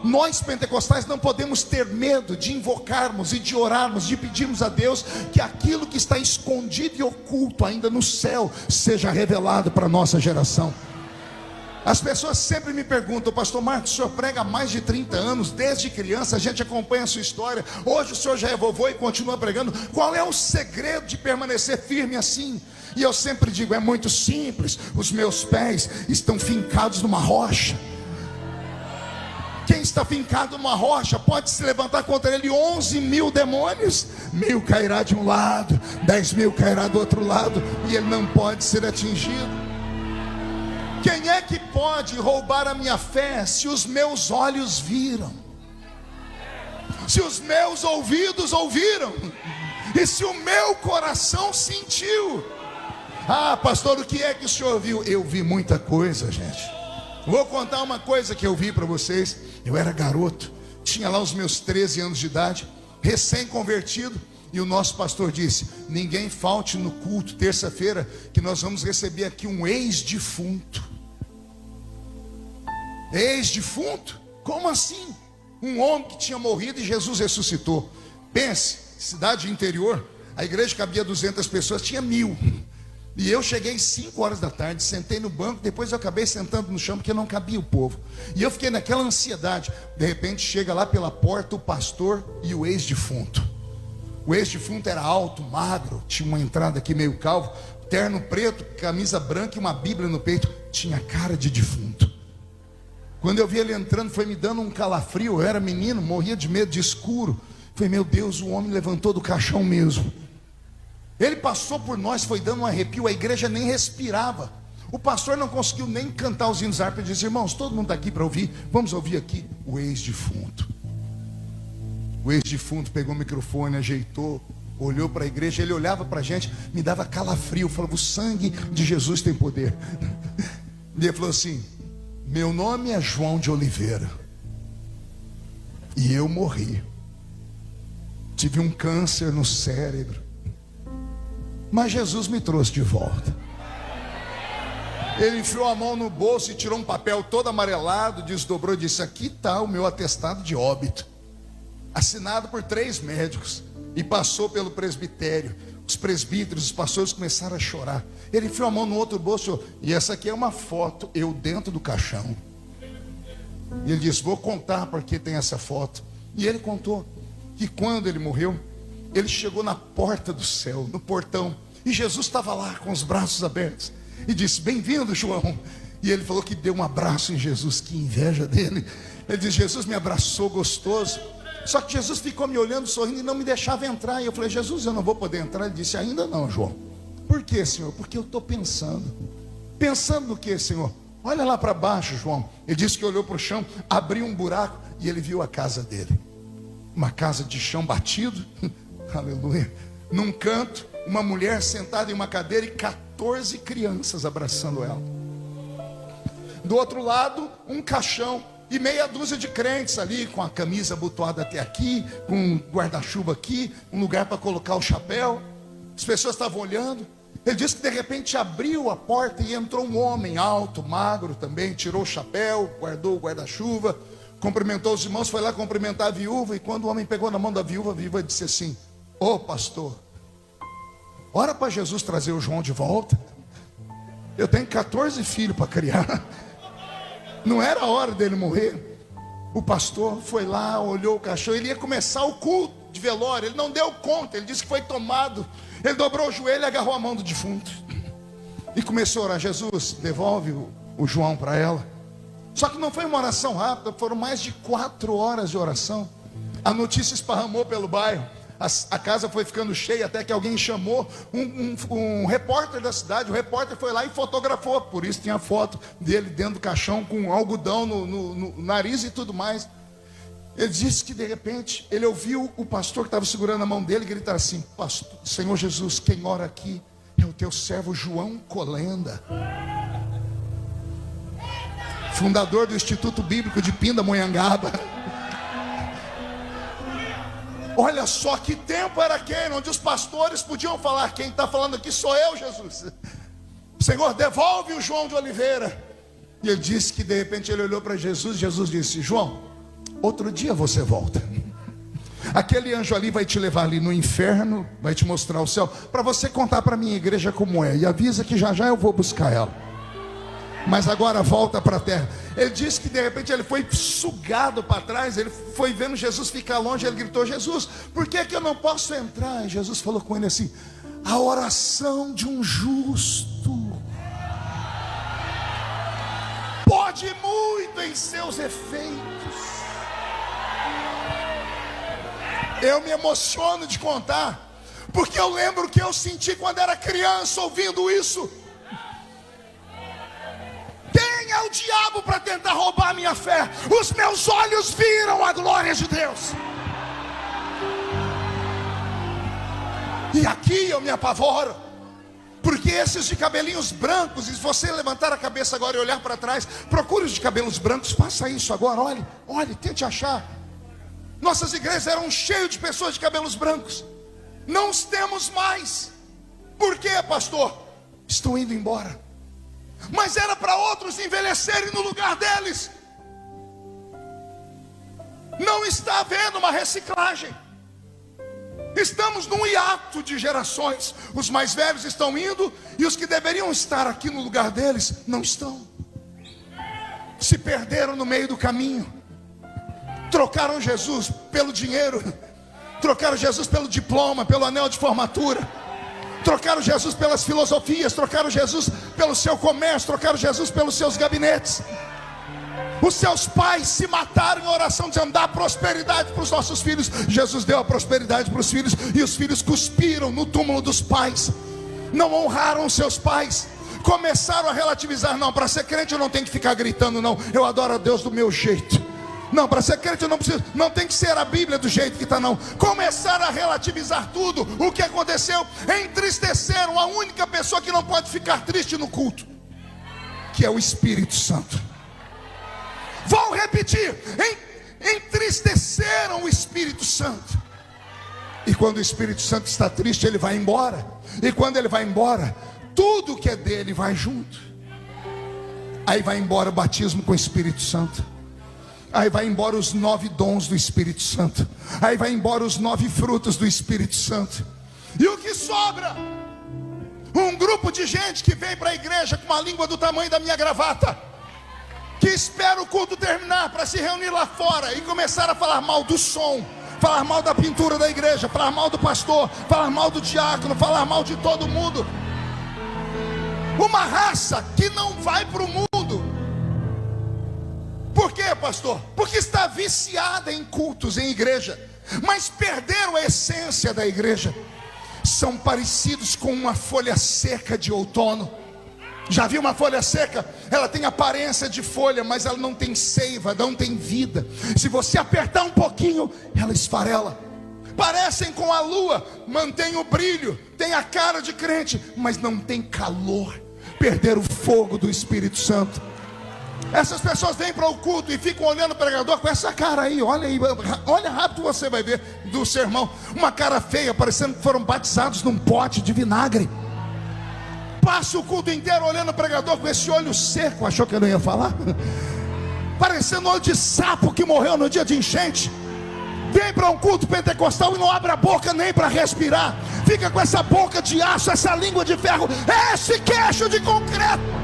Nós pentecostais não podemos ter medo de invocarmos e de orarmos, de pedirmos a Deus que aquilo que está escondido e oculto ainda no céu seja revelado para a nossa geração. As pessoas sempre me perguntam: pastor Marcos, o senhor prega há mais de 30 anos, desde criança a gente acompanha a sua história, hoje o senhor já é vovô e continua pregando, qual é o segredo de permanecer firme assim? E eu sempre digo: é muito simples, os meus pés estão fincados numa rocha. Quem está fincado numa rocha pode se levantar contra ele 11 mil demônios, 1000 cairá de um lado, 10 mil cairá do outro lado, e ele não pode ser atingido. Quem é que pode roubar a minha fé se os meus olhos viram, se os meus ouvidos ouviram, e se o meu coração sentiu? Ah, pastor, o que é que o senhor viu? Eu vi muita coisa, gente. Vou contar uma coisa que eu vi para vocês. Eu era garoto, tinha lá os meus 13 anos de idade, recém-convertido. E o nosso pastor disse: ninguém falte no culto terça-feira, que nós vamos receber aqui um ex-defunto. Ex-defunto? Como assim? Um homem que tinha morrido e Jesus ressuscitou. Pense, cidade interior, a igreja cabia 200 pessoas, tinha 1000. E eu cheguei 5 horas da tarde, sentei no banco, depois eu acabei sentando no chão porque não cabia o povo. E eu fiquei naquela ansiedade. De repente chega lá pela porta o pastor e o ex-defunto. O ex-defunto era alto, magro, tinha uma entrada aqui meio calvo, terno preto, camisa branca e uma bíblia no peito. Tinha cara de defunto. Quando eu vi ele entrando, foi me dando um calafrio. Eu era menino, morria de medo de escuro. Falei: meu Deus, o homem levantou do caixão mesmo. Ele passou por nós, foi dando um arrepio. A igreja nem respirava. O pastor não conseguiu nem cantar os hinos harpa. Ele disse: irmãos, todo mundo está aqui para ouvir, vamos ouvir aqui o ex-defunto. O ex-defunto pegou o microfone, ajeitou, olhou para a igreja. Ele olhava para a gente, me dava calafrio, falava: o sangue de Jesus tem poder. E ele falou assim: meu nome é João de Oliveira, e eu morri, tive um câncer no cérebro, mas Jesus me trouxe de volta. Ele enfiou a mão no bolso e tirou um papel todo amarelado, desdobrou e disse: aqui está o meu atestado de óbito, assinado por 3 médicos. E passou pelo presbitério. Os presbíteros, os pastores começaram a chorar. Ele enfiou a mão no outro bolso: e essa aqui é uma foto, eu dentro do caixão. E ele disse: vou contar porque tem essa foto. E ele contou que quando ele morreu, ele chegou na porta do céu, no portão, e Jesus estava lá com os braços abertos e disse: bem-vindo, João. E ele falou que deu um abraço em Jesus. Que inveja dele. Ele disse: Jesus me abraçou gostoso. Só que Jesus ficou me olhando, sorrindo, e não me deixava entrar. E eu falei: Jesus, eu não vou poder entrar. Ele disse: ainda não, João. Por quê, Senhor? Porque eu estou pensando. Pensando no que, Senhor? Olha lá para baixo, João. Ele disse que olhou para o chão, abriu um buraco e ele viu a casa dele. Uma casa de chão batido. Aleluia. Num canto, uma mulher sentada em uma cadeira e 14 crianças abraçando ela. Do outro lado, um caixão e meia dúzia de crentes ali, com a camisa abotoada até aqui, com um guarda-chuva aqui, um lugar para colocar o chapéu. As pessoas estavam olhando. Ele disse que de repente abriu a porta e entrou um homem alto, magro também, tirou o chapéu, guardou o guarda-chuva, cumprimentou os irmãos, foi lá cumprimentar a viúva. E quando o homem pegou na mão da viúva, a viúva disse assim: ô pastor, ora para Jesus trazer o João de volta. Eu tenho 14 filhos para criar. Não era a hora dele morrer. O pastor foi lá, olhou o caixão. Ele ia começar o culto de velório. Ele não deu conta, ele disse que foi tomado. Ele dobrou o joelho e agarrou a mão do defunto e começou a orar: Jesus, devolve o João para ela. Só que não foi uma oração rápida, foram mais de 4 horas de oração. A notícia esparramou pelo bairro. A casa foi ficando cheia, até que alguém chamou um repórter da cidade. O repórter foi lá e fotografou. Por isso tinha foto dele dentro do caixão, com algodão no nariz e tudo mais. Ele disse que de repente ele ouviu o pastor que estava segurando a mão dele gritar assim: pastor, Senhor Jesus, quem ora aqui é o teu servo João Colenda, fundador do Instituto Bíblico de Pindamonhangaba. Olha só que tempo era aquele onde os pastores podiam falar: quem está falando aqui sou eu, Jesus. Senhor, devolve o João de Oliveira. E ele disse que de repente ele olhou para Jesus. Jesus disse: João, outro dia você volta. Aquele anjo ali vai te levar ali no inferno, vai te mostrar o céu, para você contar para a minha igreja como é. E avisa que já já eu vou buscar ela. Mas agora volta para a terra. Ele disse que de repente ele foi sugado para trás. Ele foi vendo Jesus ficar longe. Ele gritou: Jesus, por que eu não posso entrar? E Jesus falou com ele assim: a oração de um justo pode muito em seus efeitos. Eu me emociono de contar, porque eu lembro o que eu senti quando era criança ouvindo isso. Quem é o diabo para tentar roubar a minha fé? Os meus olhos viram a glória de Deus. E aqui eu me apavoro, porque esses de cabelinhos brancos, e se você levantar a cabeça agora e olhar para trás, procure os de cabelos brancos, faça isso agora, olhe, tente achar. Nossas igrejas eram cheias de pessoas de cabelos brancos. Não os temos mais. Por quê, pastor? Estão indo embora. Mas era para outros envelhecerem no lugar deles. Não está havendo uma reciclagem. Estamos num hiato de gerações. Os mais velhos estão indo, e os que deveriam estar aqui no lugar deles não estão. Se perderam no meio do caminho. Trocaram Jesus pelo dinheiro, trocaram Jesus pelo diploma, pelo anel de formatura, trocaram Jesus pelas filosofias, trocaram Jesus pelo seu comércio, trocaram Jesus pelos seus gabinetes. Os seus pais se mataram em oração, dizendo: dá prosperidade para os nossos filhos. Jesus deu a prosperidade para os filhos, e os filhos cuspiram no túmulo dos pais. Não honraram os seus pais. Começaram a relativizar: não, para ser crente eu não tenho que ficar gritando, não, eu adoro a Deus do meu jeito. Não, para ser crente eu não tem que ser a Bíblia do jeito que está, não. Começaram a relativizar tudo. O que aconteceu? Entristeceram a única pessoa que não pode ficar triste no culto, que é o Espírito Santo. Vou repetir: entristeceram o Espírito Santo. E quando o Espírito Santo está triste, ele vai embora. E quando ele vai embora, tudo que é dele vai junto. Aí vai embora o batismo com o Espírito Santo. Aí vai embora os 9 dons do Espírito Santo. Aí vai embora os 9 frutos do Espírito Santo. E o que sobra? Um grupo de gente que vem para a igreja com uma língua do tamanho da minha gravata, que espera o culto terminar para se reunir lá fora e começar a falar mal do som, falar mal da pintura da igreja, falar mal do pastor, falar mal do diácono, falar mal de todo mundo. Uma raça que não vai para o mundo. Por quê, pastor? Porque está viciada em cultos, em igreja, mas perderam a essência da igreja. São parecidos com uma folha seca de outono. Já viu uma folha seca? Ela tem aparência de folha, mas ela não tem seiva, não tem vida. Se você apertar um pouquinho, ela esfarela. Parecem com a lua, mantém o brilho, tem a cara de crente, mas não tem calor. Perderam o fogo do Espírito Santo. Essas pessoas vêm para o culto e ficam olhando o pregador com essa cara aí, olha aí, olha rápido, você vai ver do sermão, uma cara feia, parecendo que foram batizados num pote de vinagre. Passa o culto inteiro olhando o pregador com esse olho seco. Achou que eu não ia falar? Parecendo olho de sapo que morreu no dia de enchente. Vem para um culto pentecostal e não abre a boca nem para respirar. Fica com essa boca de aço, essa língua de ferro, esse queixo de concreto.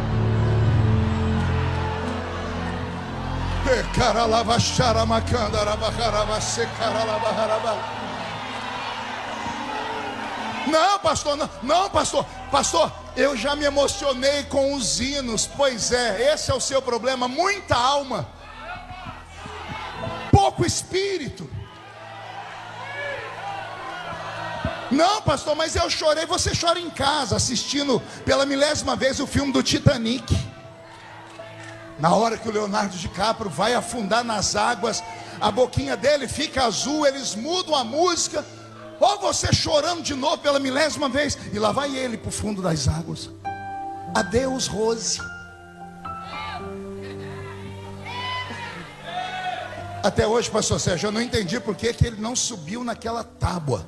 Não, pastor, não, pastor. Pastor, eu já me emocionei com os hinos. Pois é, esse é o seu problema. Muita alma, pouco espírito. Não, pastor, mas eu chorei. Você chora em casa assistindo pela 1000ª vez o filme do Titanic. Na hora que o Leonardo DiCaprio vai afundar nas águas, a boquinha dele fica azul, eles mudam a música. Ou você chorando de novo pela 1000ª vez, e lá vai ele para o fundo das águas. Adeus, Rose. Até hoje, pastor Sérgio, eu não entendi por que ele não subiu naquela tábua.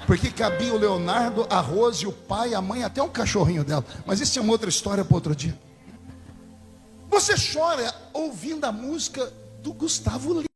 Porque cabia o Leonardo, a Rose, o pai, a mãe, até um cachorrinho dela. Mas isso é uma outra história para outro dia. Você chora ouvindo a música do Gustavo Lima.